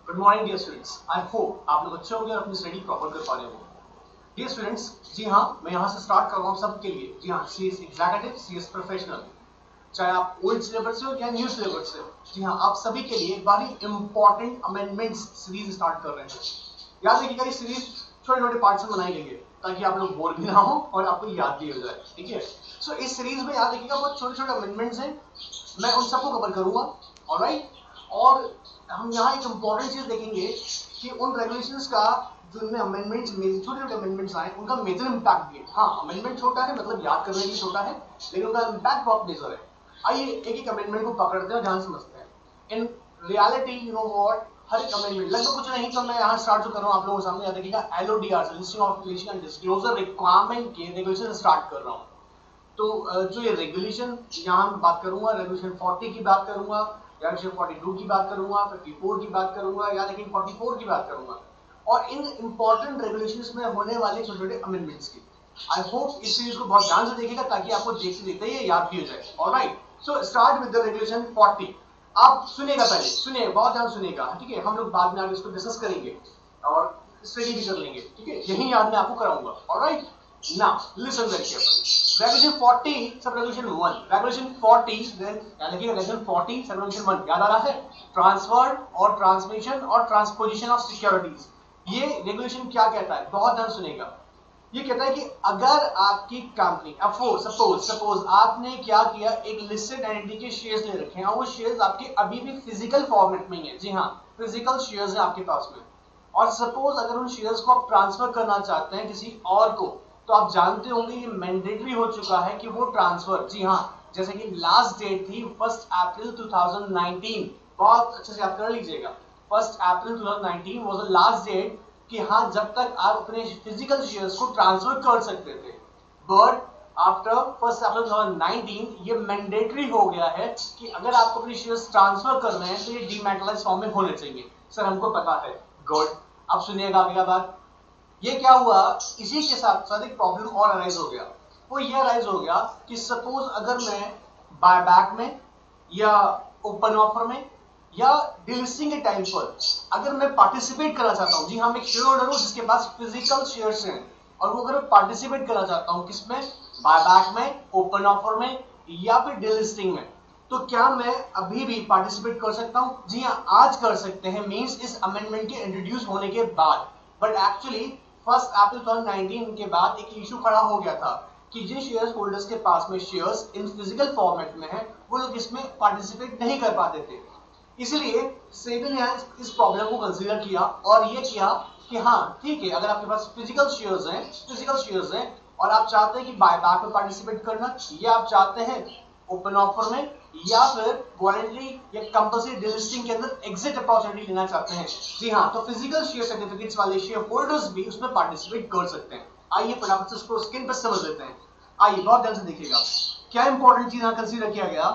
Good morning dear students, I hope आप लोग अच्छे होंगे और अपनी स्टडी प्रॉपर कर पा रहे होंगे। डियर स्टूडेंट्स, जी हाँ, मैं यहाँ से स्टार्ट कर रहा हूँ सबके लिए। जी हाँ, सीएस एग्जीक्यूटिव, सीएस प्रोफेशनल, चाहे आप ओल्ड सिलेबस से हो या न्यू सिलेबस से हो, जी हाँ, आप सभी के लिए एक बार इंपॉर्टेंट अमेंडमेंट्स सीरीज स्टार्ट कर रहे हैं। याद रखिएगा, ये सीरीज छोटे छोटे पार्ट्स में बनाई गई है ताकि आप लोग बोर भी ना हो और आपको याद भी हो जाए। ठीक है, सो इस सीरीज में याद रखिएगा बहुत छोटे छोटे अमेंडमेंट्स हैं, मैं उन सबको कवर करूंगा। ऑलराइट, और हम यहाँ एक इम्पॉर्टेंट चीज देखेंगे कि उन रेगुलेशंस का जिनमें अमेंडमेंट्स, छोटे छोटे अमेंडमेंट्स आए, उनका मेजर इम्पैक्ट भी है। हाँ, अमेंडमेंट छोटा है, मतलब याद करने के लिए छोटा है, लेकिन उनका इम्पैक्ट बहुत मेजर है। आइए एक एक अमेंडमेंट को पकड़ते हैं और ध्यान समझते हैं। In reality you know what, हर एक अमेंडमेंट लगभग कुछ नहीं, तो मैं यहाँ स्टार्ट जो कर रहा हूँ आप लोगों के सामने याद रखिएगा, LODR listing of application and disclosure requirement के रेगुलेशन स्टार्ट कर रहा हूँ। तो जो ये रेगुलेशन यहाँ मैं बात करूंगा, रेगुलेशन 40 की बात करूंगा, रेगुलेशन 42 की बात करूंगा, 54 की बात करूंगा, या लेकिन 44 की बात करूंगा, और इन इंपॉर्टेंट रेगुलेशंस में होने वाले छोटे छोटे अमेंडमेंट्स की। आई होप इस सीरीज को बहुत ध्यान से देखिएगा ताकि आपको देखते देखते ये याद भी हो जाए। Alright, so start with the regulation 40। आप सुनिएगा, पहले सुनिए, बहुत ध्यान सुनिएगा। ठीक है, हम लोग बाद में आगे इसको डिस्कस करेंगे और स्टडी भी कर लेंगे। ठीक है, यही याद मैं आपको कराऊंगा। Alright, now listen very carefully. Regulation 40 sub regulation 1, regulation 40 then यानी रेगुलेशन 40 सब रेगुलेशन 1 याद आ रहा है। ट्रांसफर और ट्रांसमिशन और ट्रांसपोजिशन ऑफ सिक्योरिटीज, ये रेगुलेशन क्या कहता है, बहुत ध्यान सुनेगा। ये कहता है कि अगर आपकी कंपनी, सपोज आपने क्या किया, एक लिस्टेड एंटिटी के शेयर्स ले रखे हैं और वो शेयर्स आपके अभी भी फिजिकल फॉर्मेट में ही है। जी हाँ, फिजिकल शेयर्स है आपके पास में, और सपोज अगर उन शेयर्स को आप ट्रांसफर करना चाहते हैं किसी और को, तो आप जानते होंगे ये मैंडेटरी हो चुका है कि वो ट्रांसफर, जी हाँ, जैसे कि लास्ट डेट थी 1 अप्रैल 2019, बहुत अच्छे से याद कर लीजिएगा। 1 April 2019 was the last date कि हाँ, जब तक आप अपने फिजिकल शेयर्स को ट्रांसफर कर सकते थे। बट आफ्टर 1 अप्रैल 2019 ये मैंडेटरी हो गया है कि अगर आपको अपने शेयर्स ट्रांसफर कर रहे हैं तो ये डीमैटेरियलाइज्ड फॉर्म में होने चाहिए। सर हमको पता है, गुड। अब सुनिएगा अगला बात, ये क्या हुआ, इसी के साथ साथ एक प्रॉब्लम और अराइज हो गया। वो ये अराइज हो गया कि सपोज अगर मैं बायबैक में या ओपन ऑफर में या डिलिस्टिंग के टाइम पर अगर मैं पार्टिसिपेट करना चाहता हूँ, जी हाँ, मैं एक शेयर होल्डर हूँ जिसके पास फिजिकल शेयर्स हैं, और वो अगर मैं पार्टिसिपेट करना चाहता हूँ किसमें, बायबैक में, ओपन ऑफर में या फिर डिलिस्टिंग में, तो क्या मैं अभी भी पार्टिसिपेट कर सकता हूँ? जी हाँ, आज कर सकते हैं, मींस इस अमेंडमेंट के इंट्रोड्यूस होने के बाद। बट एक्चुअली 1 अप्रैल 2019 के बाद एक इशू खड़ा हो गया था कि जिन शेयर होल्डर्स के पास में शेयर्स इन फिजिकल फॉर्मेट में है, वो लोग इसमें पार्टिसिपेट नहीं कर पाते थे। इसलिए सेबी ने इस प्रॉब्लम को कंसीडर किया और ये किया कि हाँ ठीक है, अगर आपके पास फिजिकल शेयर्स हैं और आप चाहते हैं कि बायबैक में पार्टिसिपेट करना, या आप चाहते हैं ओपन ऑफर में, या फिर वॉलंटरी या कंपल्सरी डिलिस्टिंग के अंदर एग्जिट अपॉर्चुनिटी लेना चाहते हैं, जी हाँ, तो फिजिकल शेयर सर्टिफिकेट्स वाले शेयर होल्डर्स भी उसमें पार्टिसिपेट कर सकते हैं। आइए फटाफट से इसको स्क्रीन पर समझ लेते हैं। आइए बहुत ध्यान से देखिएगा, क्या इंपॉर्टेंट चीज यहाँ कंसीडर किया गया,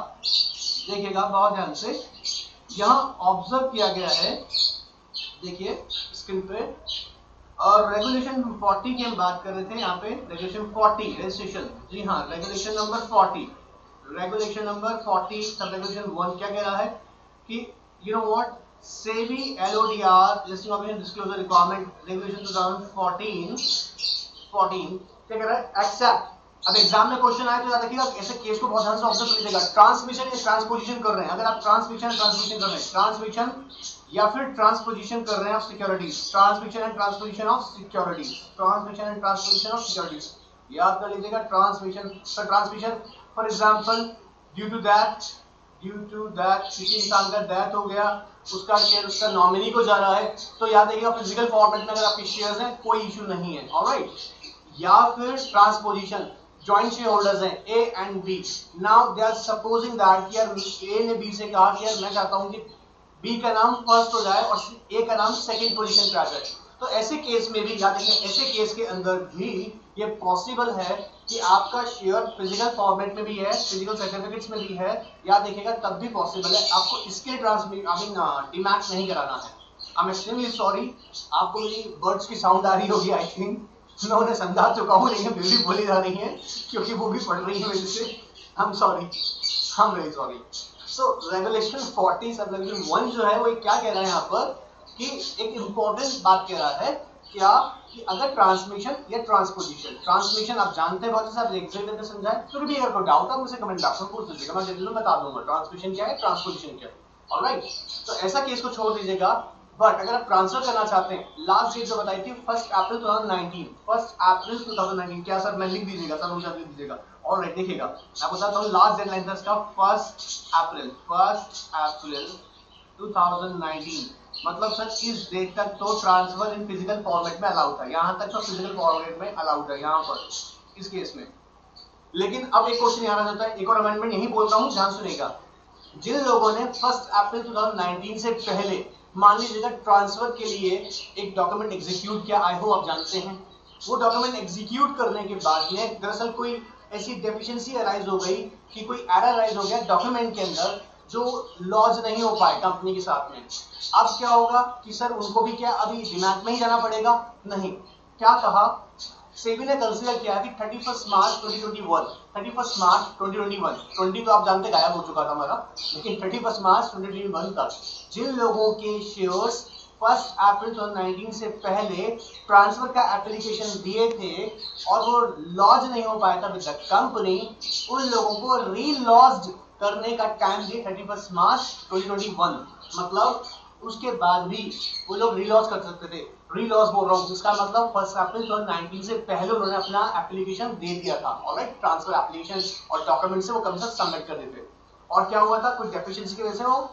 देखिएगा बहुत ध्यान से। यहाँ ऑब्जर्व किया गया है, देखिए स्क्रीन पे, और रेगुलेशन 40 की हम बात कर रहे थे। यहाँ पे रेगुलेशन 40 रजिस्ट्रेशन, जी हाँ, regulation number 40, regulation number 40 sub regulation 1 क्या कह रहा है कि you know what, SEBI LODR listing of disclosure requirement regulation 2014 क्या कह रहा है, एक्सेप्ट। अब एग्जाम में क्वेश्चन आए तो याद रखिएगा, ऐसे केस को बहुत ध्यान से ऑब्जर्व कीजिएगा। ट्रांसमिशन या ट्रांसपोजिशन कर रहे हैं, अगर आप ट्रांसमिशन कर रहे हैं, ट्रांसमिशन या फिर ट्रांसपोजिशन कर रहे हैं of securities, transmission and transposition of securities, transmission and transposition of securities, याद कर लीजिएगा। Transmission for example due to that किसी इंसान का डेथ हो गया, उसका शेयर उसका नॉमिनी को जा रहा है, तो याद रखिएगा फिजिकल फॉर्मेट में अगर आपके शेयर्स हैं कोई इशू नहीं है। ऑलराइट, या फिर ट्रांसपोजिशन, जॉइंट शेयर होल्डर्स हैं A and B, now they are supposing that यार A ने B से कहा कि यार मैं चाहता हूं कि B का नाम फर्स्ट हो जाए और A का नाम सेकंड पोजीशन पे आ जाए, तो ऐसे केस में भी याद रखिए, ऐसे केस के अंदर भी ये पॉसिबल है कि आपका शेयर फिजिकल फॉर्मेट में भी है, फिजिकल सर्टिफिकेट्स में भी है, याद रखिएगा, तब भी पॉसिबल है। आपको इसके लिए डीमैट नहीं कराना है। आई एम एक्सट्रीमली सॉरी, आपको मेरी बर्ड्स की साउंड आ रही होगी, आई थिंक मैं उन्हें समझा चुका हूँ, लेकिन बिल्ली बोली जा रही है क्योंकि वो भी पढ़ रही है मेरे से। I am sorry, I am very sorry. So regulation 40 sub regulation 1 जो है वो क्या कह रहा है यहाँ पर कि एक इंपॉर्टेंट बात कह रहा है क्या कि अगर ट्रांसमिशन या ट्रांसमिशन आप जानते हैं बहुत से, आप एग्जाम में समझाएं, फिर भी अगर कोई डाउट है मुझे कमेंट बॉक्स में पूछ लीजिएगा, मैं जल्दी बता दूंगा ट्रांसमिशन क्या है, ट्रांसपोजिशन क्या है। ऑलराइट, तो ऐसा केस को छोड़ दीजिएगा। बट अगर आप ट्रांसफर करना चाहते हैं, लास्ट डेट जो बताई थी 1 अप्रैल 2019, क्या सर मैं लिख दीजिएगा, सर मुझे लिख दीजिएगा। ऑलराइट, देखिएगा मैं बताता हूँ लास्ट डेडलाइन था इसका 1 अप्रैल 2019, मतलब सर इस डेट तक तो ट्रांसफर इन फिजिकल फॉर्मेट में अलाउड था, यहाँ तक तो फिजिकल फॉर्मेट में अलाउड है यहाँ पर इस केस में। लेकिन अब एक क्वेश्चन यहाँ आ जाता है, एक और अमेंडमेंट यही बोल रहा हूँ, ध्यान सुनिएगा। जिन लोगों ने 1 अप्रैल 2019 से पहले मान लीजिएगा ट्रांसफर के लिए एक डॉक्यूमेंट एग्जीक्यूट किया, आई होप आप जानते हैं, वो डॉक्यूमेंट एग्जीक्यूट करने के बाद में दरअसल कोई ऐसी डेफिशिएंसी अराइज हो गई कि कोई एरर अराइज हो गया डॉक्यूमेंट के अंदर जो लॉन्च नहीं हो पाए कंपनी के साथ में। अब क्या होगा कि सर उनको भी क्या अभी दिमाग में ही जाना पड़ेगा? नहीं, क्या कहा सेबी ने कंसीडर किया कि 31 मार्च 2021, 31 मार्च 2021, 20 तो आप जानते गायब हो चुका था हमारा, लेकिन 31 मार्च 2021 तक जिन लोगों के शेयर्स 1 अप्रैल 2019 से पहले ट्रांसफर का एप्लीकेशन दिए थे और वो लॉन्च नहीं हो पाया था विद द कंपनी, उन लोगों को रीलॉन्च करने का टाइम दिए 31 मार्च 2021, मतलब उसके बाद भी वो लोग रीलॉन्च कर सकते थे। रीलॉन्च बोल रहा हूँ, इसका मतलब 1 अप्रैल 2019 से पहले उन्होंने अपना एप्लीकेशन दे दिया था, ऑलराइट, ट्रांसफर एप्लीकेशन और डॉक्यूमेंट से वो कम से सममिट कर देते। और क्या हुआ था, कुछ डेफिशिएंसी की वजह से वो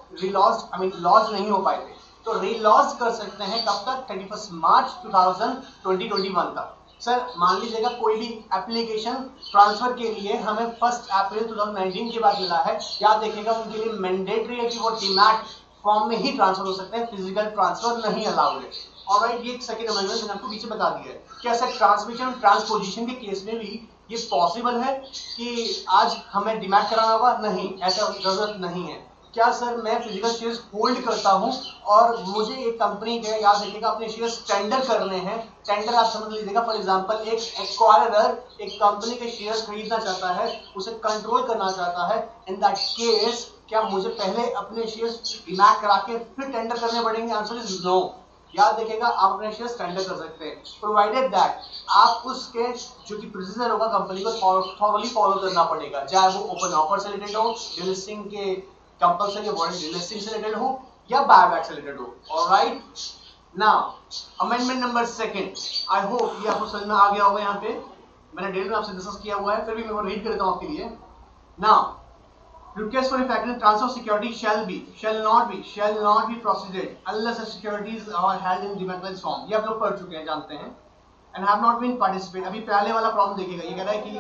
लॉन्च नहीं हो पाए थे, तो रीलॉन्च कर सकते हैं कब तक? 31 मार्च 2021 तक। सर मान लीजिएगा कोई भी एप्लीकेशन ट्रांसफर के लिए हमें 1 अप्रैल 2019 के बाद मिला है, याद देखिएगा उनके लिए मैंडेटरी है कि वो डीमैट फॉर्म में ही ट्रांसफर हो सकते हैं, फिजिकल ट्रांसफर नहीं अलाउड है। ऑलराइट, ये सेकंड अमेंडमेंट मैंने आपको पीछे बता दिया है। क्या सर ट्रांसमिशन ट्रांसपोजिशन के केस में भी ये पॉसिबल है कि आज हमें डीमैट कराना होगा? नहीं, ऐसा जरूरत नहीं है। क्या सर मैं फिजिकल शेयर्स होल्ड करता हूं और मुझे एक कंपनी के, याद रखिएगा, अपने शेयर्स टेंडर करने हैं, टेंडर आप समझ लीजिएगा, फॉर एग्जांपल एक एक्वायरर एक कंपनी के शेयर्स खरीदना चाहता है, उसे कंट्रोल करना चाहता है, इन दैट केस क्या मुझे पहले अपने शेयर्स डीमैट करा के फिर टेंडर करने पड़ेंगे? Answer is no. याद रखिएगा आप अपने शेयर्स टेंडर कर सकते हैं, प्रोवाइडेड दैट आप उसके जो कि प्रोसीजर होगा कंपनी को थॉरली फॉलो करना पड़ेगा, चाहे वो ओपन ऑफर से रिलेटेड हो, डिलिस्टिंग के कंपलसरी वारंट डिलिस्टिंग से रिलेटेड हो या बायबैक से रिलेटेड हो। Alright, now amendment number 2, I hope ये आपको समझ में आ गया होगा। यहाँ पे मैंने डिटेल में आपसे डिस्कस किया हुआ है, फिर भी मैं वो रीड कर देता हूँ आपके लिए। Now request for effective transfer of security shall not be proceeded unless the securities are held in dematerialized form। ये आप लोग पढ़ चुके हैं, जानते हैं। And have not been participate, अभी पहले वाला प्रॉब्लम देखिएगा, ये कह रहा है कि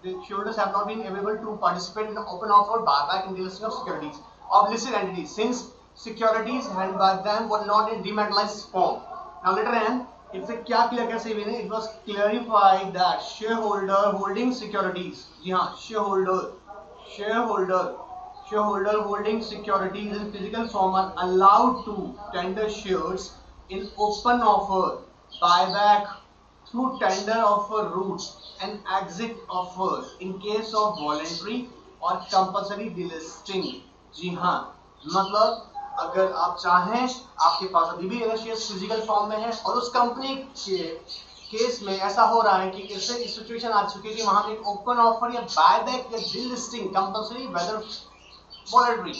the shareholders have not been able to participate in the open offer, buyback and delisting of securities of listed entities since securities held by them were not in dematerialized form। Now later on इससे क्या clear कर सेबी ने, it was clarified that shareholder holding securities, जी हाँ, shareholder holding securities in physical form are allowed to tender shares in open offer, buyback, through tender offer route and exit offer in case of voluntary or compulsory delisting। जी हाँ, मतलब अगर आप चाहें, आपके पास अभी भी अगर शेयर्स फिजिकल फॉर्म में है और उस कंपनी के केस में ऐसा हो रहा है कि इससे सिचुएशन आ चुकी है कि वहां पे एक ओपन ऑफर या बायबैक या डिलिस्टिंग कंपलसरी वेदर वॉलंटरी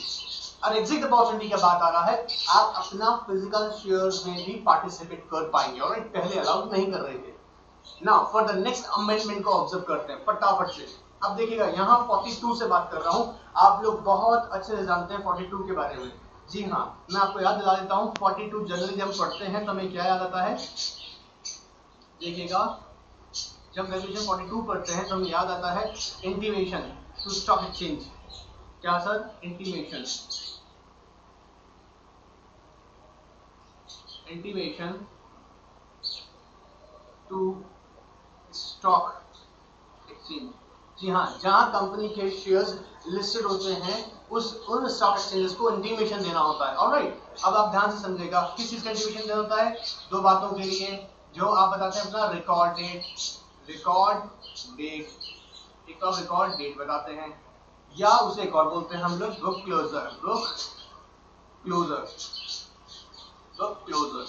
और एग्जिट अपॉर्चुनिटी का बात आ रहा है, आप अपना फिजिकल शेयर्स में भी पार्टिसिपेट कर पाएंगे। और पहले अलाउड नहीं कर रहे थे। Now for the next amendment को ऑब्जर्व करते हैं फटाफट से। अब देखिएगा यहाँ 42 से बात कर रहा हूँ, आप लोग बहुत अच्छे से जानते हैं 42 के बारे में। जी हाँ, मैं आपको याद दिला देता हूँ 42 जनरली जब पढ़ते हैं तो हमें क्या याद आता है, देखिएगा जब रेजोल्यूशन 42 पढ़ते हैं तो हमें याद आता है इंटीमेशन टू स्टॉक एक्सचेंज। क्या sir? Intimation to stock exchange. जी हाँ, जहां कंपनी के शेयर्स लिस्टेड होते हैं उन स्टॉक एक्सचेंजेस को इंटीमेशन देना होता है। ऑलराइट, अब आप ध्यान से समझेगा किस चीज का इंटीमेशन देना होता है? दो बातों के लिए, जो आप बताते हैं अपना रिकॉर्ड डेट, एक तो रिकॉर्ड डेट बताते हैं, या उसे एक और बोलते हैं हम लोग बुक क्लोजर। Book closure.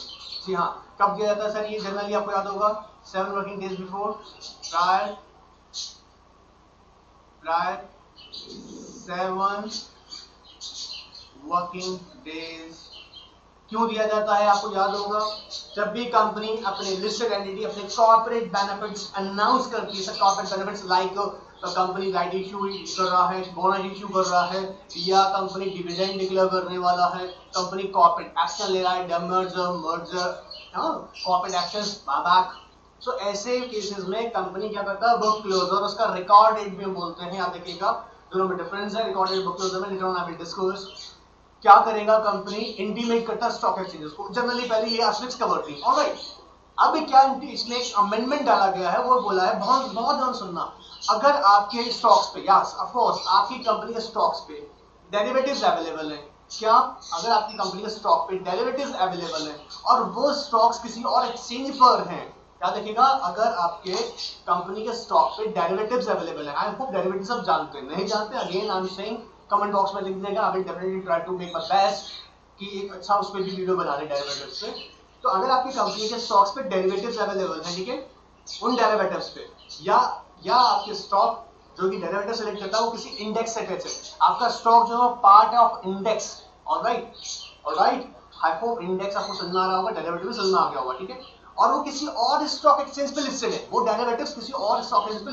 जी हाँ, कब किया जाता है सर ये? जनरली आपको याद होगा 7 working days before, prior 7 working days. क्यों दिया जाता है आपको याद होगा, जब भी कंपनी अपने लिस्टेड एंटिटी अपने कॉर्पोरेट बेनिफिट्स अनाउंस करती है, corporate benefits like company right issue कर रहा है, बोनस इशू कर रहा है, या कंपनी डिविडेंड डिक्लेयर करने वाला है, कंपनी कॉर्पोरेट एक्शन ले रहा है, demerger merger, corporate actions, buyback. So ऐसे केसेस में कंपनी क्या करता है? Book closure. उसका रिकॉर्ड डेट भी हम बोलते हैं, याद रखिएगा दोनों में डिफरेंस है। रिकॉर्ड डेट बुक क्लोजर में रिटर्न आई विल डिस्कस। क्या करेगा कंपनी? इंटीमेट करता स्टॉक एक्सचेंजेस को। जनरली पहले ये एस्पेक्ट्स कवर थी, ऑलराइट। अब क्या इसमें एक अमेंडमेंट डाला गया है, वो बोला है, बहुत बहुत ध्यान सुनना, अगर आपके स्टॉक्स पे, यस ऑफ कोर्स आपकी कंपनी के स्टॉक्स पे डेरिवेटिव्स अवेलेबल है, क्या अगर आपकी कंपनी के स्टॉक पे डेरिवेटिव्स अवेलेबल है और वो स्टॉक्स किसी और एक्सचेंज पर हैं, क्या देखिएगा, अगर आपके कंपनी के स्टॉक पे डेरिवेटिव्स अवेलेबल है, आई होप डेरिवेटिव्स सब जानते हैं, नहीं जानते again I am saying comment box में लिख देगा, I will definitely try to make my best कि एक अच्छा उस पे भी वीडियो बना दे डेरिवेटिव्स पे। तो अगर आपकी कंपनी के स्टॉक्स पे डेरिवेटिव्स अवेलेबल हैं, ठीक है, उन डेरिवेटिव्स पे या आपके स्टॉक जो कि डेरिवेटिव सेलेक्ट करता है वो किसी इंडेक्स से अटैच है, आपका स्टॉक जो है part of index, alright alright, I hope index आपको समझ आ रहा होगा, डेरिवेटिव भी समझ आ गया होगा, ठीक है, और वो किसी और स्टॉक एक्सचेंज पे लिस्टेड है, वो डेरिवेटिव्स किसी और स्टॉक एक्सचेंज पे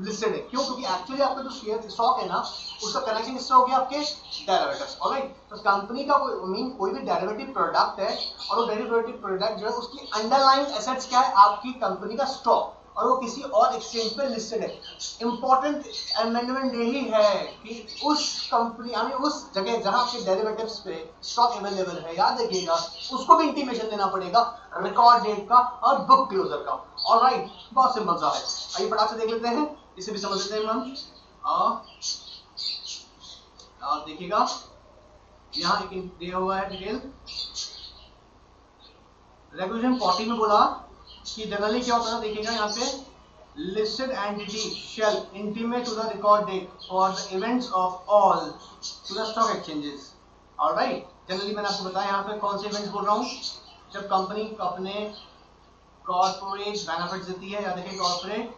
लिस्टेड है। क्यों? क्योंकि एक्चुअली आपका जो शेयर स्टॉक है ना, उसका कनेक्शन इससे हो गया आपके डेरिवेटिव्स, ऑलराइट। तो कंपनी का कोई भी डेरिवेटिव प्रोडक्ट है और वो डेरिवेटिव प्रोडक्ट जो है उसकी अंडरलाइंग एसेट्स क्या है? आपकी कंपनी का स्टॉक, और वो किसी और एक्सचेंज पे लिस्टेड है। इंपॉर्टेंट अमेंडमेंट यही है कि उस कंपनी यानी उस जगह जहां आपके डेरिवेटिव्स पे स्टॉक अवेलेबल है, याद रखिएगा उसको भी इंटीमेशन देना पड़ेगा, रिकॉर्ड डेट का और बुक क्लोजर का, ऑलराइट। बहुत सिंपल सा है, आइए फटाक से देख लेते हैं, इसे भी समझ लेते हैं हम। देखिएगा यहाँ एक दिया हुआ है डिटेल, रेगुलेशन 40 में बोला कि जनरली क्या होता है, देखिएगा यहाँ पे, listed entity shall intimate to the record date for the events of all to the stock exchanges, alright. Generally मैंने आपको बताया यहाँ पे कौन से इवेंट्स बोल रहा हूँ, जब कंपनी अपने कॉर्पोरेट बेनिफिट्स देती है, या देखिए कॉर्पोरेट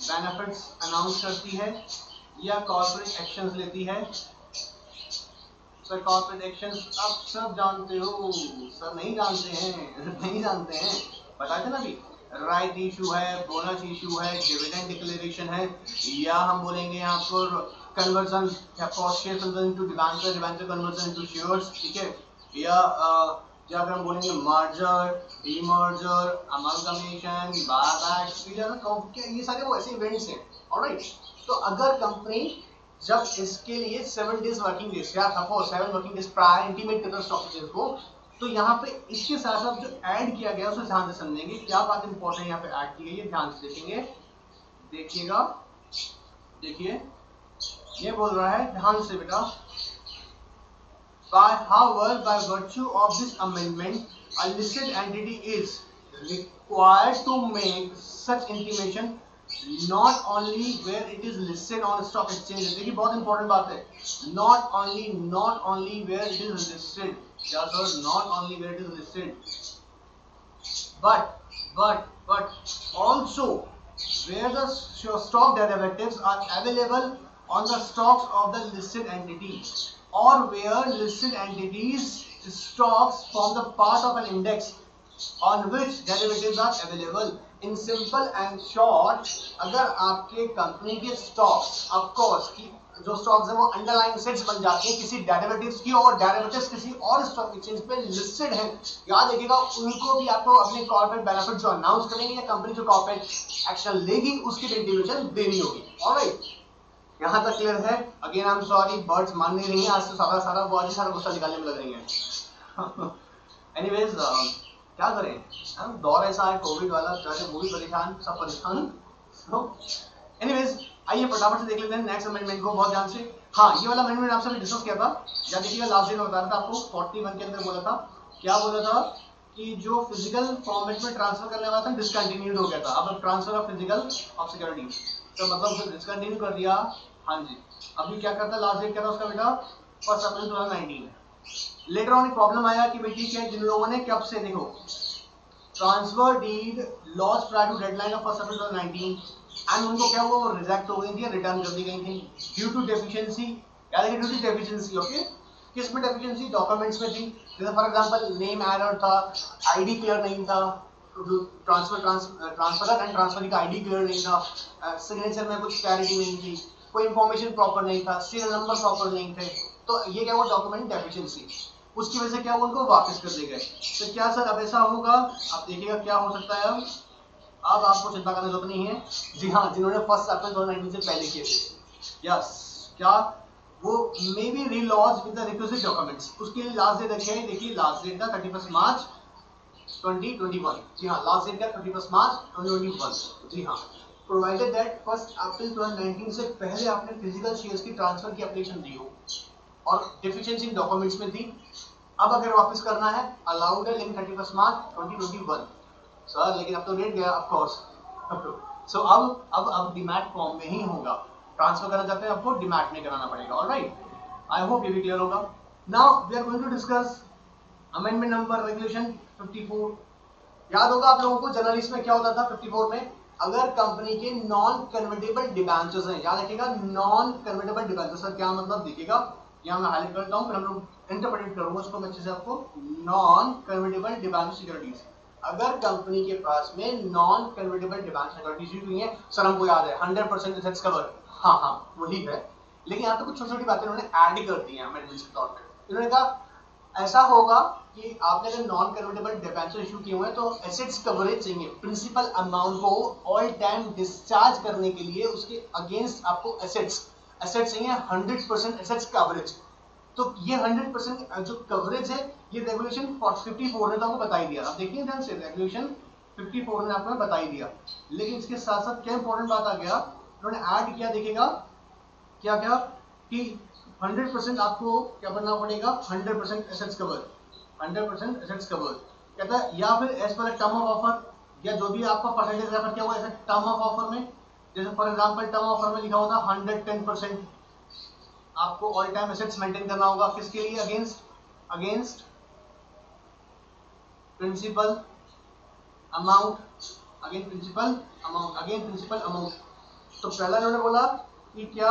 बेनिफिट्स अनाउंस करती है या कॉर्पोरेट एक्शंस लेती है। सर कॉर्पोरेट एक्शंस आप सब जानते हो, सर नहीं जानते हैं नहीं जानते हैं, बताए थे ना अभी, राइट इशू है, बोनस इशू है, डिविडेंड डिक्लेरेशन है, या हम बोलेंगे यहाँ पर conversion share conversion to debenture, debenture conversion to shares, ठीक है, या अगर हम बोलेंगे मर्जर, डीमर्जर, अमलगमेशन, बायबैक, ये सारे वो ऐसे इवेंट्स हैं, ऑलराइट। तो अगर कंपनी जब इसके लिए 7 डेज वर्किंग डेज या suppose 7 working days prior intimate करता स्टॉक एक्सचेंज को, तो यहाँ पे इसके साथ साथ जो ऐड किया गया उसे ध्यान से समझेंगे, क्या बात इंपॉर्टेंट यहाँ पे ऐड की गई है, ध्यान से देखेंगे, देखिएगा, देखिए ये बोल रहा है, ध्यान से बेटा, however by virtue of this amendment a listed entity is required to make such intimation not only where it is listed on stock exchange। देखिए बहुत इंपॉर्टेंट बात है, not only where it is listed, क्या sir, not only where it is listed, but also where the stock derivatives are available on the stocks of the listed entity, or where listed entities stocks form the part of an index on which derivatives are available। In simple and short, अगर आपके company के stocks, of course की जो stocks हैं वो underline assets बन जाती हैं किसी डेरिवेटिव्स की, और डेरिवेटिव्स किसी और स्टॉक एक्सचेंज पे लिस्टेड हैं, याद रखिएगा उनको भी आपको अपने कॉर्पोरेट बेनिफिट जो अनाउंस करेंगे या कंपनी जो कॉर्पोरेट एक्शन लेगी उसकी इंटीमेशन देनी होगी, ऑलराइट। यहाँ तक क्लियर है? Again I am sorry, birds मान नहीं रही हैं आज, तो सारा बहुत सारा गुस्सा निकालने में लग रही हैं। एनीवेज क्या करें, दौर ऐसा है कोविड वाला, वो भी परेशान, सब परेशान। एनीवेज आइए फटाफट से देख लेते हैं नेक्स्ट अमेंडमेंट को बहुत ध्यान से। हाँ, ये वाला अमेंडमेंट आपसे भी डिस्कस किया था, या देखिएगा लास्ट दिन बता रहा था आपको, 41 के अंदर बोला था, क्या बोला था कि जो फिजिकल फॉर्मेट में ट्रांसफर करने वाला था डिसकंटिन्यूड हो गया था, अब transfer of physical of security, तो मतलब उसे डिसकंटिन्यू कर दिया। हाँ जी, अभी क्या करता, लास्ट डेट क्या था उसका बेटा, 1 अप्रैल 2019, लेटर ऑन एक प्रॉब्लम आया कि बेटी क्या जिन लोगों ने कब से देखो transfer deed lost prior to deadline of 1 April 2019 and उनको क्या हुआ वो रिजेक्ट हो गई थी, रिटर्न कर दी गई थी ड्यू टू डेफिशिएंसी, क्या लगे ड्यू टू डेफिशिएंसी। ओके, किस में डेफिशिएंसी? डॉक्यूमेंट्स में थी। जैसे फॉर एग्जांपल नेम एरर था, आईडी क्लियर नहीं था, ट्रांसफर एंड ट्रांसफर का आईडी क्लियर नहीं था, सिग्नेचर में कुछ क्लैरिटी नहीं थी, कोई इंफॉर्मेशन प्रॉपर नहीं था, सीरियल नंबर प्रॉपर नहीं थे, तो ये क्या हुआ डॉक्यूमेंट डेफिशिएंसी, उसकी वजह से क्या हुआ उनको वापस कर दिए गए। तो क्या सर अब ऐसा होगा? आप देखिएगा क्या हो सकता है। अब आपको चिंता करने की जरूरत नहीं है। जी हाँ, जिन्होंने 1 अप्रैल 2019 से पहले किए थे, यस, क्या वो may be relaunch with the requisite documents, उसके लिए लास्ट डेट रखे हैं। देखिए लास्ट डेट था 31 मार्च 2021। जी हाँ, लास्ट डेट का 31 मार्च 2021। जी हाँ, प्रोवाइडेड दैट 1 अप्रैल 2019 से पहले आपने फिजिकल शेयर्स की ट्रांसफर की एप्लीकेशन दी हो और डेफिशिएंसी डॉक्यूमेंट्स में थी। अब अगर वापस करना है अलाउड है, लेकिन 31 मार्च 2021 सर, लेकिन अब तो रेट गया ऑफ कोर्स। सो अब डीमैट फॉर्म में ही होगा। ट्रांसफर करना चाहते हैं आपको डीमैट में कराना पड़ेगा। ऑलराइट, आई होप ये भी क्लियर होगा। Now we are going to discuss amendment number regulation 54। याद होगा आप लोगों को जर्नलिस्ट में क्या होता था 54 में, अगर कंपनी के नॉन कन्वर्टेबल डिबेंचर्स हैं, याद रखिएगा नॉन कन्वर्टेबल डिबेंचर्स का क्या मतलब देखिएगा, यहाँ मैं हाईलाइट करता हूँ, फिर हम लोग इंटरप्रेट करूंगा उसको मैं अच्छे से आपको। नॉन कन्वर्टेबल डिबेंचर सिक्योरिटीज, अगर कंपनी के पास में नॉन कन्वर्टेबल डिबेंचर सिक्योरिटीज हुई है, सर हमको याद है 100% एसेट्स कवर, हाँ वही है, लेकिन यहाँ तो कुछ छोटी छोटी बातें उन्होंने ऐड कर दी हैं अमेंडमेंट्स के तौर पे। इन्होंने कहा ऐसा होगा कि आपने अगर नॉन कन्वर्टेबल डिबेंचर इशू किए हुए हैं तो एसेट्स कवरेज चाहिए, प्रिंसिपल अमाउंट को ऑल टाइम डिस्चार्ज करने के लिए उसके अगेंस्ट आपको एसेट्स चाहिए 100% एसेट्स कवरेज। तो ये 100% जो कवरेज है ये रेगुलेशन 54 ने तो आपको बता ही दिया। आप देखिए ध्यान से, रेगुलेशन 54 ने आपको बता ही दिया, लेकिन इसके साथ साथ क्या इंपॉर्टेंट बात आ गया, उन्होंने ऐड किया, देखिएगा क्या क्या कि 100% आपको क्या बनना पड़ेगा, 100% एसेट्स कवर, 100% एसेट्स कवर कहता है, या फिर as per term of offer, या जो भी आपका परसेंटेज रेफर किया हुआ है टर्म ऑफ ऑफर में, जैसे फॉर एग्जांपल टर्म ऑफर में लिखा होता है 110% आपको ऑल टाइम एसेट्स मेंटेन करना होगा, किसके लिए, against principal amount, against principal amount. तो पहला इन्होंने बोला कि क्या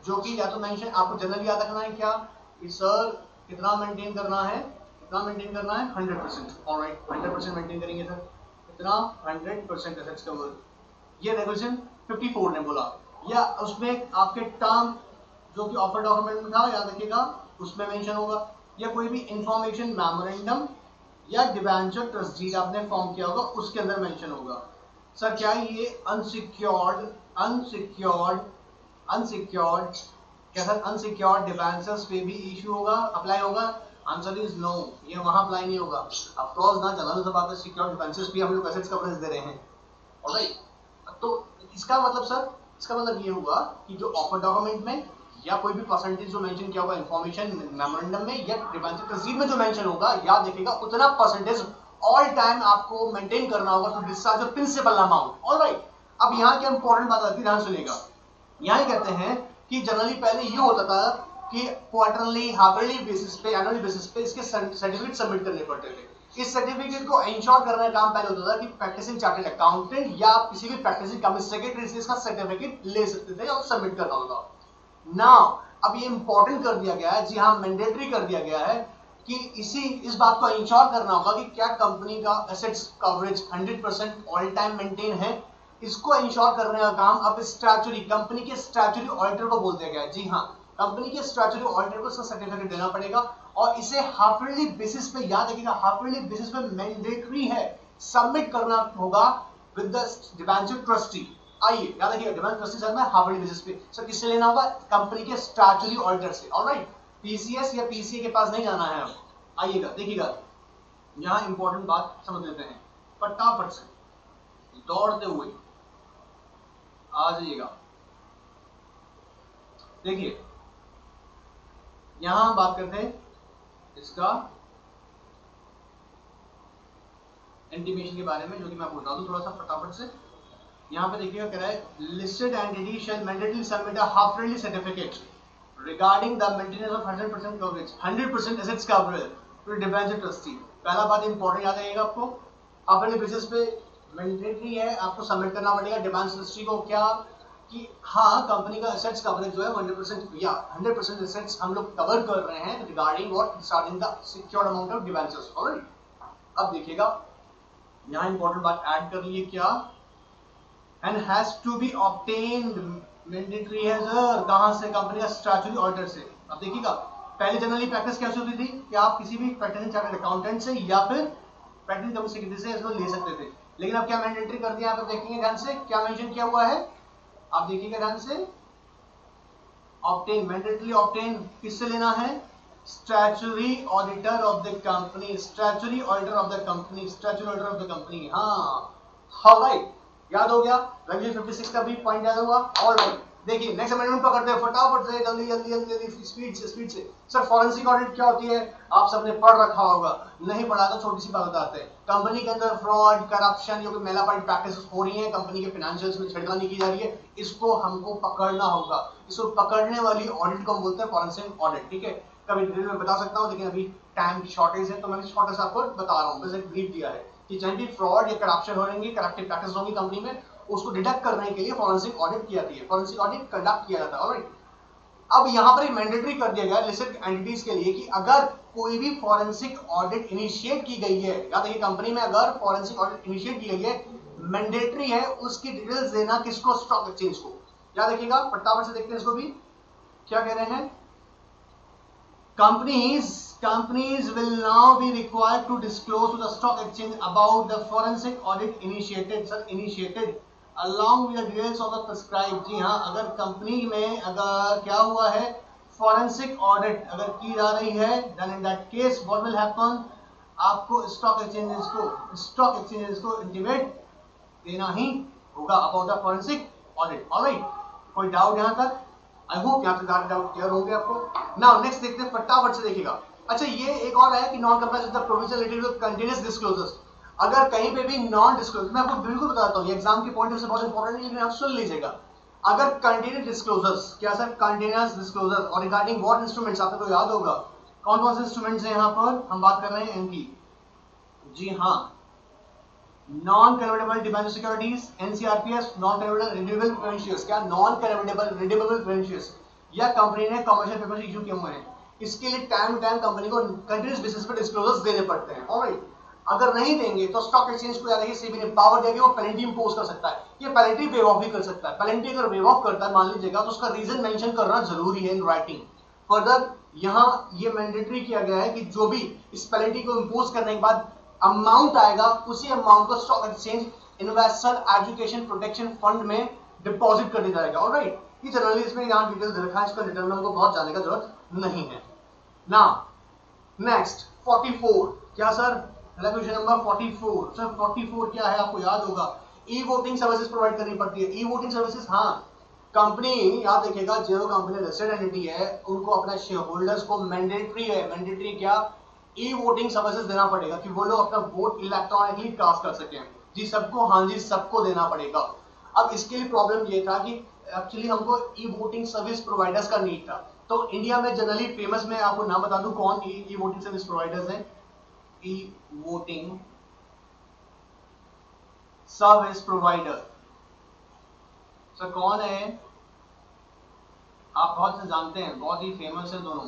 जो कि या तो मेंशन आपको जनरल याद रखना है क्या कि सर कितना मेंटेन करना है, 100%। ऑलराइट, 100% मेंटेन करेंगे सर, कितना 100% एसेट्स कवर, ये रेगुलेशन 54 ने बोला। या उसमें आपके टर्म जो कि ऑफर डॉक्यूमेंट में था, याद रखिएगा उसमें मेंशन होगा, या कोई भी इंफॉर्मेशन मेमोरेंडम या डिबेंचर ट्रस्ट डीड आपने फॉर्म किया होगा उसके अंदर मेंशन होगा। सर क्या ये अनसिक्योर्ड क्या सर अनसिक्योर्ड डिबेंचर्स पे भी इशू होगा, अप्लाई होगा? आंसर इज नो, ये वहां अप्लाई नहीं होगा। ऑफ कोर्स ना चला तो बात है, सिक्योर्ड डिबेंचर्स भी हम लोग एसेट्स कवरेज दे रहे हैं। ऑलराइट, तो इसका मतलब सर, इसका मतलब ये हुआ कि जो ऑफर डॉक्यूमेंट में या कोई भी परसेंटेज जो मेंशन किया होगा इंफॉर्मेशन मेमोरेंडम में या डिबेंचर तस्दीक में जो मेंशन होगा, याद रखिएगा उतना परसेंटेज ऑल टाइम आपको मेंटेन करना होगा to discharge the principal amount. Alright, अब यहाँ क्या इंपॉर्टेंट बात आती है, ध्यान सुनिएगा। यहाँ कहते हैं कि जनरली पहले ये होता था कि क्वार्टरली, हाफरली बेसिस पे, एनुअली बेसिस पे इसके सर्टिफिकेट सबमिट करने पड़ते थे। इस सर्टिफिकेट को इंश्योर करने का काम पहले होता था कि प्रैक्टिसिंग चार्टर्ड अकाउंटेंट या किसी भी प्रैक्टिसिंग कंपनी सेक्रेटरी से इसका सर्टिफिकेट ले सकते थे और सबमिट करना होता। नाउ अब ये इंपॉर्टेंट कर दिया गया है, जी हाँ मैंडेटरी कर दिया गया है कि इस बात को इंश्योर करना होगा कि क्या कंपनी का assets coverage 100% all time maintain है। इसको इंश्योर करने का काम अब स्टैट्यूटरी, कंपनी के स्टैट्यूटरी ऑडिटर को बोल दिया गया है। जी हाँ, कंपनी के स्टैट्यूटरी ऑडिटर को इसका सर्टिफिकेट देना पड़ेगा और इसे हाफ ईयरली बेसिस पे, याद रखिएगा हाफ ईयरली बेसिस पे मैंडेटरी है, सबमिट करना होगा विद द डिबेंचर ट्रस्टी। आइए याद रखिएगा डिबेंचर ट्रस्टी सर में हाफ ईयरली बेसिस पे, सर किससे लेना होगा, कंपनी के स्टैट्यूटरी ऑडिटर से। ऑलराइट, पीसीएस या पीसीए के पास नहीं जाना है। अब आइएगा देखिएगा, यहाँ इंपॉर्टेंट बात समझ लेते हैं फटाफट से दौड़ते हुए आ जाइएगा। देखिए यहां हम बात करते हैं इसका इंटीमेशन के बारे में, जो कि मैं आपको बता दूं थोड़ा सा फटाफट से। यहां पे देखिएगा कह रहा है listed entity shall mandatorily submit a half yearly certificate regarding the maintenance of 100% coverage, 100% assets coverage to debenture trustee. पहला बात इंपॉर्टेंट याद रहेगा आपको, अपने बेसिस पे मैंडेटरी है, आपको सबमिट करना पड़ेगा डिबेंचर ट्रस्टी को क्या कि हाँ कंपनी का एसेट्स कवरेज जो है 100% या 100% एसेट्स हम लोग कवर कर रहे हैं regarding what regarding the secured amount of debentures. Alright, अब देखिएगा यहाँ इंपॉर्टेंट बात ऐड कर लिए क्या, and has to be obtained mandatory है सर, कहां से, कंपनी का स्टैट्यूटरी ऑडिटर से। अब देखिएगा पहले जनरली प्रैक्टिस कैसे होती थी कि आप किसी भी प्रैक्टिसिंग चार्टर्ड अकाउंटेंट से या फिर प्रैक्टिसिंग कंपनी सेक्रेटरी से इसको ले सकते थे, लेकिन अब क्या मैंडेटरी कर दिया, आप देखेंगे ध्यान से क्या मेंशन किया हुआ है, आप देखिएगा ध्यान से, ऑब्टेन, मैंडेटरी ऑब्टेन किससे लेना है, statutory auditor of the company, statutory auditor of the company, statutory auditor of the company. हाँ ऑलराइट, याद हो गया, रेगुलेशन 56 का भी पॉइंट याद होगा। ऑलराइट, देखिए नेक्स्ट अमेंडमेंट पकड़ते हैं फटाफट से, जल्दी जल्दी जल्दी जल्दी, स्पीड से। सर फॉरेंसिक ऑडिट क्या होती है, आप सबने पढ़ रखा होगा, नहीं पढ़ा तो छोटी सी बात बताते हैं। कंपनी के अंदर फ्रॉड, करप्शन, जो कि मेलापाइड प्रैक्टिस हो रही है, कंपनी के फाइनेंशियल्स में छेड़खानी की जा रही है, इसको हमको पकड़ना होगा। इसको पकड़ने वाली ऑडिट को हम बोलते हैं फॉरेंसिक ऑडिट। ठीक है, कभी डिटेल में बता सकता हूँ, लेकिन अभी टाइम की शॉर्टेज है तो मैंने शॉर्टेज आपको बता रहा हूँ, बस एक ब्रीफ दिया है कि जहाँ भी फ्रॉड या करप्शन हो रहेंगे, करप्टिव प्रैक्टिस होगी कंपनी में, उसको डिटेक्ट करने के लिए फॉरेंसिक ऑडिट की जाती है, फॉरेंसिक ऑडिट कंडक्ट किया जाता है। ऑलराइट, अब यहां पर मैंडेटरी कर दिया गया लिस्टेड एंटिटीज के लिए कि अगर कोई भी फॉरेंसिक ऑडिट इनिशिएट की गई है, याद रखिए कंपनी में अगर फॉरेंसिक ऑडिट इनिशिएट की गई है, मैंडेटरी है उसकी डिटेल्स देना किसको, स्टॉक एक्सचेंज को। याद रखिएगा, फटाफट से देखते हैं इसको भी क्या कह रहे हैं, companies will now be required to disclose to the stock exchange about the forensic audit initiated along with the details of the prescribed। जी हाँ, अगर कंपनी में अगर क्या हुआ है, फॉरेंसिक ऑडिट अगर की जा रही है, then in that case what will happen, आपको स्टॉक एक्सचेंजेस को इंटीमेट देना ही होगा about the forensic audit. Alright, कोई डाउट यहाँ तक, आई होप यहाँ तक डाउट क्लियर होंगे आपको। नाउ नेक्स्ट देखते हैं, फटाफट से देखिएगा। अच्छा, ये एक और है कि non compliance with the provision related with continuous disclosures. अगर कहीं पे भी नॉन डिस्क्लोजर, मैं आपको बिल्कुल बताता हूँ, ये एग्जाम के पॉइंट से बहुत इंपॉर्टेंट है, लेकिन आप सुन लीजिएगा। अगर कंटीन्यूअस डिस्क्लोजर्स, क्या सर, कंटीन्यूअस डिस्क्लोजर और रिगार्डिंग व्हाट इंस्ट्रूमेंट्स, आपको तो याद होगा कौन कौन से इंस्ट्रूमेंट्स हैं यहाँ पर हम बात कर रहे हैं इनकी। जी हाँ, non convertible debenture securities, NCRPS, non convertible redeemable preferentials, क्या नॉन कन्वर्टेबल रिडीमेबल प्रेफरेंशियस, या कंपनी ने कमर्शियल पेपर्स इशू किए हुए हैं, इसके लिए टाइम टू टाइम कंपनी को कंटीन्यूअस बेसिस पर डिस्क्लोजर्स देने पड़ते हैं। ऑलराइट, अगर नहीं देंगे तो स्टॉक एक्सचेंज को याद रखिए सेबी ने पावर दिया कि वो पेनल्टी इंपोज कर सकता है, ये पेनल्टी वेव ऑफ भी कर सकता है। पेनल्टी अगर वेव ऑफ करता है मान लीजिएगा, तो उसका रीजन मेंशन करना जरूरी है इन राइटिंग। फर्दर यहाँ ये मैंडेटरी किया गया है कि जो भी इस पेनल्टी को इंपोज करने के बाद अमाउंट आएगा, उसी अमाउंट को stock exchange investor education protection fund में डिपॉजिट कर दिया जाएगा। ऑलराइट, ये जनरली इसमें यहाँ डिटेल दे रखा है, इसका डिटेल में हमको बहुत जानने का जरूरत नहीं है। नाउ नेक्स्ट 44, क्या सर, क्वेश्चन नंबर 44। सर 44 क्या है, आपको याद होगा, ई वोटिंग सर्विसेज प्रोवाइड करनी पड़ती है। ई वोटिंग सर्विसेज, हाँ, कंपनी याद रखिएगा, जो कंपनी लिस्टेड एंटिटी है उनको अपने शेयर होल्डर्स को मैंडेटरी है, मैंडेटरी क्या, ई वोटिंग सर्विसेज देना पड़ेगा कि वो लोग अपना वोट इलेक्ट्रॉनिकली कास्ट कर सकें। जी सबको, हाँ जी सबको देना पड़ेगा। अब इसके लिए प्रॉब्लम ये था कि एक्चुअली हमको ई वोटिंग सर्विस प्रोवाइडर्स का नीड था, तो इंडिया में जनरली फेमस, मैं आपको नाम बता दूं कौन ई वोटिंग सर्विस प्रोवाइडर्स हैं। ई वोटिंग सर्विस प्रोवाइडर सर कौन है, आप बहुत से जानते हैं, बहुत ही फेमस है, दोनों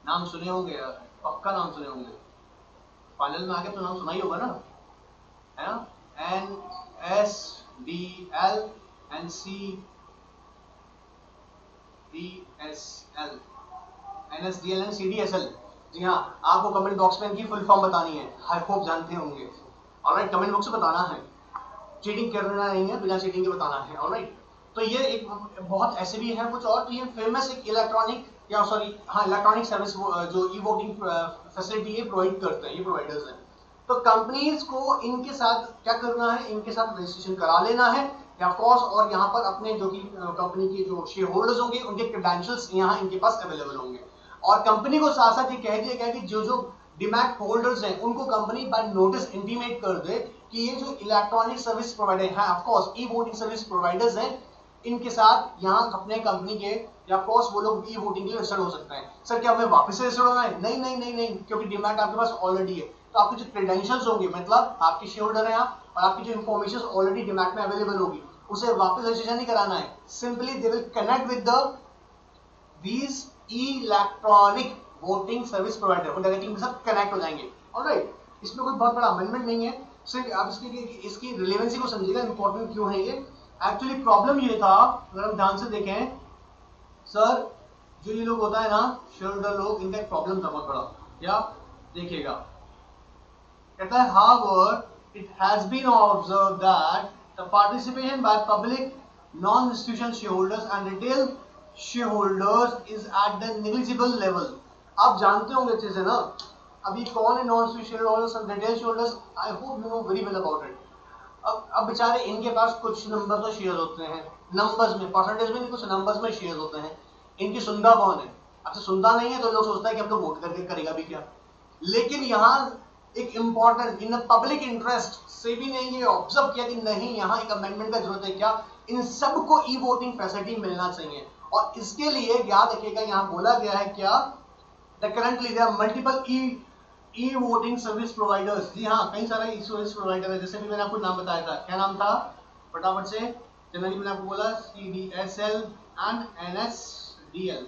नाम सुने होंगे यार, पक्का नाम सुने होंगे, फाइनल में आके तो नाम सुना ही होगा ना, है ना, NSDL, NSDL एंड CDSL। जी हाँ, आपको कमेंट बॉक्स में इनकी फुल फॉर्म बतानी है, आई होप जानते होंगे। ऑलराइट, कमेंट बॉक्स में बताना है, चीटिंग करना नहीं है, बिना चीटिंग के बताना है। ऑलराइट, तो ये एक बहुत ऐसे भी हैं कुछ और, तो ये फेमस एक इलेक्ट्रॉनिक या सॉरी हाँ इलेक्ट्रॉनिक सर्विस जो ई वोटिंग फैसिलिटी ये प्रोवाइड करते हैं, ये प्रोवाइडर्स हैं। तो कंपनीज को इनके साथ क्या करना है, इनके साथ रजिस्ट्रेशन करा लेना है या कोर्स, और यहाँ पर अपने जो कि कंपनी के जो शेयर होल्डर्स होंगे उनके क्रेडेंशियल्स यहाँ इनके पास अवेलेबल होंगे। और कंपनी को साथ साथ ये कह दिया गया कि जो जो डीमैट होल्डर्स हैं उनको कंपनी बाय नोटिस इंटीमेट कर दे कि ये जो इलेक्ट्रॉनिक सर्विस प्रोवाइडर हैं, of course E voting service providers हैं, इनके साथ यहाँ अपने कंपनी के या ऑफ कोर्स वो लोग ई वोटिंग के लिए रजिस्टर्ड हो सकते हैं। सर क्या हमें वापस से रजिस्टर्ड होना है? नहीं नहीं नहीं नहीं, क्योंकि डीमैट आपके पास ऑलरेडी है। तो आपके जो क्रेडेंशियल्स होंगे, मतलब आपके शेयर होल्डर है यहाँ और आपकी जो इन्फॉर्मेशन ऑलरेडी डीमैट में अवेलेबल होगी, उसे वापस रजिस्ट्रेशन नहीं कराना है। Simply they will connect with the these electronic voting service provider, वो डायरेक्टली उनके साथ कनेक्ट हो जाएंगे। ऑलराइट, इसमें कोई बहुत बड़ा अमेंडमेंट नहीं है, सिर्फ आप इसकी रिलेवेंसी को समझिएगा, इंपॉर्टेंट क्यों है ये। एक्चुअली प्रॉब्लम ये था, अगर हम ध्यान से देखें सर, जो ये लोग होता है ना शेयर होल्डर लोग, इनका एक प्रॉब्लम था बहुत बड़ा। या देखिएगा, कहता है however it has been observed that the participation by public non-institutional shareholders and retail shareholders is at the negligible level। आप जानते होंगे अच्छे से ना, अभी कौन है non institutional shareholders and retail shareholders, I hope you know very well about it। अब बेचारे इनके पास कुछ नंबर तो शेयर होते हैं, नंबर्स में, परसेंटेज में नहीं, कुछ नंबर्स में शेयर होते हैं। इनकी सुनता कौन है? अच्छा सुनता नहीं है तो लोग सोचता है कि हम लोग वोट करके करेगा भी क्या। लेकिन यहाँ एक इंपॉर्टेंट इन पब्लिक इंटरेस्ट से भी नहीं ये ऑब्जर्व किया कि नहीं, यहाँ एक अमेंडमेंट का जरूरत है। क्या? इन सबको ई वोटिंग फैसिलिटी मिलना चाहिए, और इसके लिए याद रखिएगा यहाँ बोला गया है क्या, the currently there are multiple e voting service providers. जी हाँ, कई सारे ई सर्विस प्रोवाइडर है, जैसे भी मैंने आपको नाम बताया था। क्या नाम था फटाफट से? जनरली मैंने आपको बोला CDSL एंड NSDL,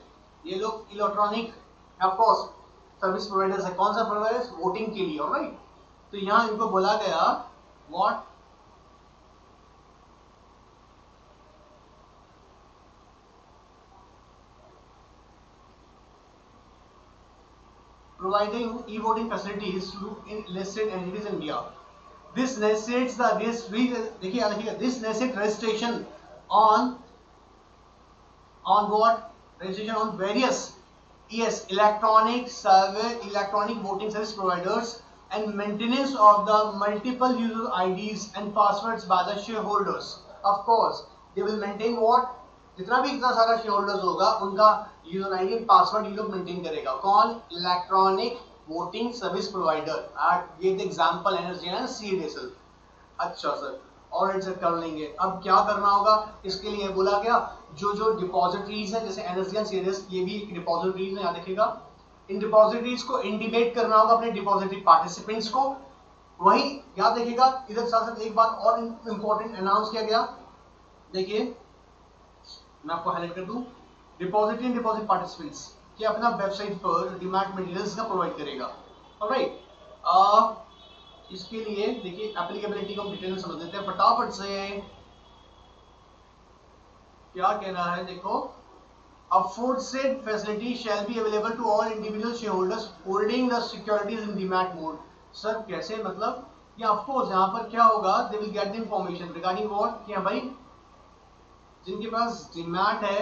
ये लोग electronic of course service providers है। कौन सा प्रोवाइडर्स? वोटिंग के लिए। ऑलराइट, तो यहां इनको बोला गया what, providing e-voting facilities to listed entities in India. This necessitates देखिए देखिए, this necessitates registration on what? Registration on various electronic voting service providers and maintenance of the multiple user IDs and passwords by the shareholders. Of course, they will maintain what? जितना भी इतना सारा share holders होगा उनका user ID and password ये लोग maintain करेगा। कौन? Electronic voting service provider. ये एग्जांपल एनएसडी एंड CDSL। अच्छा सर, और चेक कर लेंगे। अब क्या करना होगा इसके लिए? बोला गया जो डिपॉजिटरीज है, जैसे NSD एंड CDSL, ये भी एक डिपॉजिटरीज है, याद रखिएगा। इन डिपॉजिटरीज को इंटीमेट करना होगा अपने डिपॉजिटरी पार्टिसिपेंट्स को। वही याद रखिएगा, इधर साथ एक बात और इंपॉर्टेंट अनाउंस किया गया, देखिए मैं आपको हाईलाइट कर दूं, डिपॉजिटरी एंड डिपॉजिट पार्टिसिपेंट्स कि अपना वेबसाइट पर डीमैट मटेरियल्स का प्रोवाइड करेगा। ऑलराइट, इसके लिए देखिए एप्लीकेबिलिटी को डिटेल में समझ लेते हैं फटाफट से। क्या कह रहा है देखो, aforesaid facility shall be available to all individual shareholders holding the securities in demat mode। Sir कैसे? मतलब ये ऑफ कोर्स यहाँ पर क्या होगा, they will get the information regarding what, कि भाई जिनके पास डीमैट है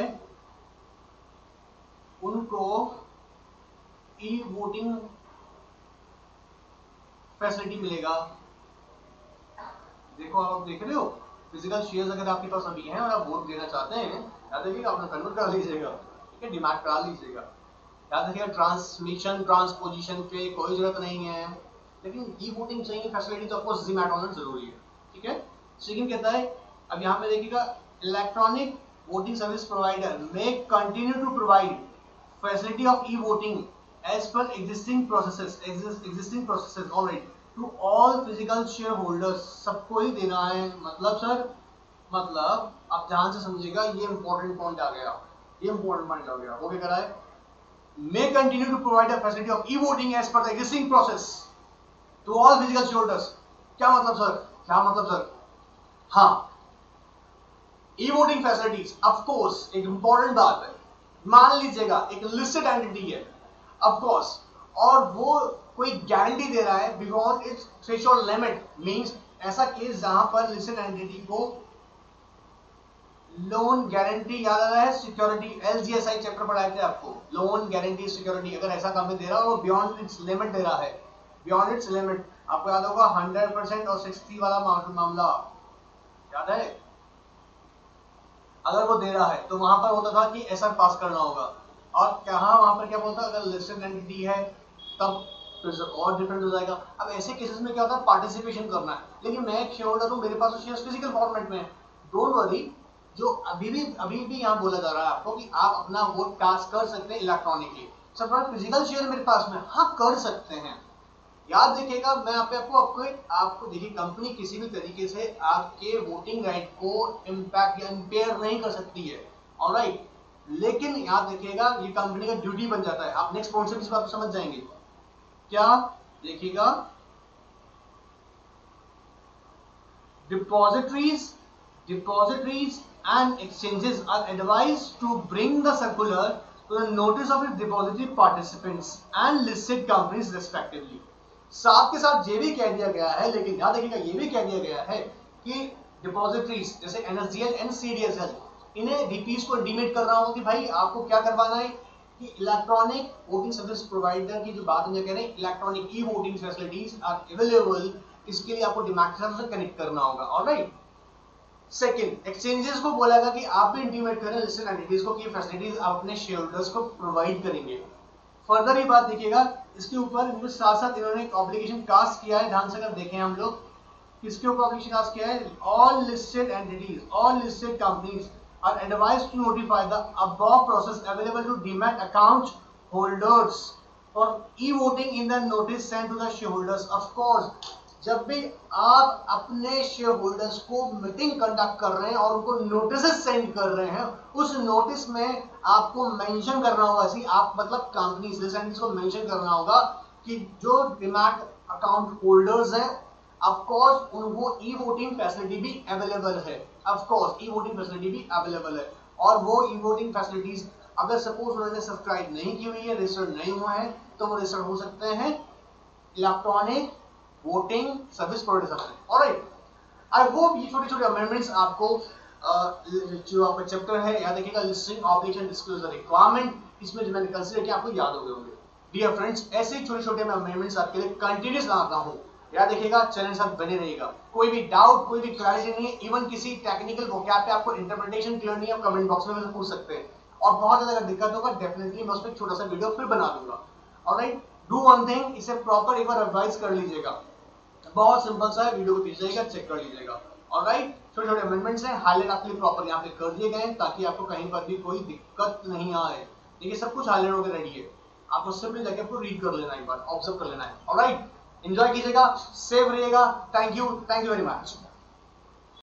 उनको ई वोटिंग फैसिलिटी मिलेगा। देखो आप देख रहे हो, फिजिकल शेयर्स अगर आपके पास अभी हैं और आप वोट देना चाहते हैं, याद रखिएगा अपना कन्वर्ट करा लीजिएगा, ठीक है, डीमैट करा लीजिएगा। याद रखिएगा ट्रांसमिशन ट्रांसपोजिशन पे कोई जरूरत नहीं है, लेकिन ई वोटिंग चाहिए फैसिलिटी तो ऑफकोर्स डीमैट होना जरूरी है। ठीक है, सेकंड कहता है, अब यहाँ पे देखिएगा, electronic voting service provider may continue to provide facility of e-voting as per existing processes already to all physical shareholders। सबको ही देना है, मतलब सर, मतलब आप ध्यान से समझिएगा, ये इंपॉर्टेंट पॉइंट आ गया, ये इंपॉर्टेंट पॉइंट आ गया। वो क्या कह रहा है? may continue to provide a facility of e-voting as per the existing process to all physical shareholders। क्या मतलब सर? क्या मतलब सर? हाँ, ई-वोटिंग फैसिलिटीज ऑफ कोर्स एक इंपॉर्टेंट बात है। मान लीजिएगा एक लिस्टेड एंटिटी है ऑफ कोर्स, और वो कोई गारंटी दे रहा है beyond it's threshold limit, means ऐसा केस जहां पर लिस्टेड एंटिटी को लोन गारंटी, याद आ रहा है, सिक्योरिटी, LGSI चैप्टर पढ़ाए थे आपको, लोन गारंटी सिक्योरिटी, अगर ऐसा काम दे रहा है और वो बियॉन्ड इट्स लिमिट दे रहा है, बियॉन्ड इट्स लिमिट, आपको याद होगा 100% और 60 वाला मामला याद है, अगर वो दे रहा है तो वहां पर होता था कि ऐसा पास करना होगा, और कहाँ वहां पर क्या बोलता है, अगर लिस्टेड एंटिटी है तब तो और डिफरेंट हो जाएगा। अब ऐसे केसेस में क्या होता है, पार्टिसिपेशन करना है, लेकिन मैं एक शेयर होल्डर हूं, मेरे पास तो शेयर्स फिजिकल फॉर्मेट में है, डोंट वरी, जो अभी भी यहाँ बोला जा रहा है आपको कि आप अपना वोट कास्ट कर सकते हैं इलेक्ट्रॉनिकली। सर फिजिकल शेयर मेरे पास में, हाँ कर सकते हैं। याद रखिएगा, मैं आपको देखिए, कंपनी किसी भी तरीके से आपके वोटिंग राइट को इम्पैक्ट या इम्पेयर नहीं कर सकती है, ऑलराइट। लेकिन याद रखिएगा ये कंपनी का ड्यूटी बन जाता है। आप नेक्स्ट पॉइंट से इस बात को समझ जाएंगे। क्या देखिएगा, depositories and exchanges are advised to bring the circular to the notice of its depository participants and listed companies respectively। साथ के साथ ये भी कह दिया गया है, लेकिन याद रखिएगा ये भी कह दिया गया है कि डिपॉजिटरीज जैसे NSDL एंड CDSL, इन्हें डीपीज को इंटीमेट कर रहा हूं कि भाई आपको क्या करवाना है कि इलेक्ट्रॉनिक वोटिंग सर्विस प्रोवाइडर की जो बात हम कह रहे हैं, electronic e voting facilities are available, इसके लिए आपको डीमैट से कनेक्ट करना होगा, ऑलराइट। सेकंड, एक्सचेंजेस को बोला गया कि आप भी इंटीमेट करें लिस्टेड एंटिटीज को कि फैसिलिटीज आप अपने शेयर होल्डर्स को प्रोवाइड करेंगे। फर्दर ये बात देखिएगा, इसके ऊपर साथ साथ इन्होंने एक ऑब्लिगेशन कास्ट किया है, ध्यान से अगर देखें हम लोग, किसके ऊपर ऑब्लिगेशन कास्ट किया है, all listed entities, all listed companies are advised to notify the above process available to demat account holders for e voting in the notice send to the share holders. Of course जब भी आप अपने शेयर होल्डर्स को meeting conduct कर रहे हैं और उनको नोटिस सेंड कर रहे हैं, उस नोटिस में आपको मेंशन करना होगा, ऐसी आप मतलब कंपनी को मेंशन करना होगा कि जो डीमैट अकाउंट होल्डर्स हैं, ऑफ कोर्स उनको ई वोटिंग फैसिलिटी भी अवेलेबल है, of course e voting facility भी अवेलेबल है। और वो ई वोटिंग फैसिलिटीज अगर सपोज उन्होंने सब्सक्राइब नहीं की हुई है, रजिस्टर्ड नहीं हुआ है, तो वो रजिस्टर्ड हो सकते हैं इलेक्ट्रॉनिक वोटिंग सर्विस प्रोवाइडर सकते हैं, ऑलराइट। आई होप ये छोटे छोटे अमेंडमेंट्स आपको जो आपका चैप्टर है, याद रखिएगा लिस्टिंग ऑब्लिगेशन डिस्क्लोजर रिक्वायरमेंट, इसमें जो मैंने कंसीडर किया आपको याद हो गए होंगे। डियर फ्रेंड्स, ऐसे छोटे छोटे मैं अमेंडमेंट्स आपके लिए कंटिन्यूस लाता हूं, याद रखिएगा, चैनल साथ बने रहिएगा। कोई भी डाउट, कोई भी क्लैरिटी नहीं है, इवन किसी टेक्निकल वोकैब पे आपको इंटरप्रिटेशन क्लियर नहीं है, आप कमेंट बॉक्स में मुझसे पूछ सकते हैं, और बहुत ज्यादा अगर दिक्कत होगा डेफिनेटली मैं उस पर छोटा सा वीडियो फिर बना दूंगा, ऑलराइट। डू वन थिंग, इसे प्रॉपर एक बार रिवाइज कर लीजिएगा, बहुत सिंपल सा है, वीडियो को खींच चेक कर लीजिएगा, ऑलराइट। छोटे छोटे अमेंडमेंट्स हैं, हाईलाइट आपके लिए प्रॉपर यहाँ पे कर दिए गए हैं ताकि आपको कहीं पर भी कोई दिक्कत नहीं आए। देखिए सब कुछ हाईलाइट होकर रेडी है, आपको सिंपली जाके आपको रीड कर लेना है, एक बार ऑब्जर्व कर लेना है, ऑलराइट। एंजॉय कीजिएगा, सेफ रहिएगा, थैंक यू वेरी मच।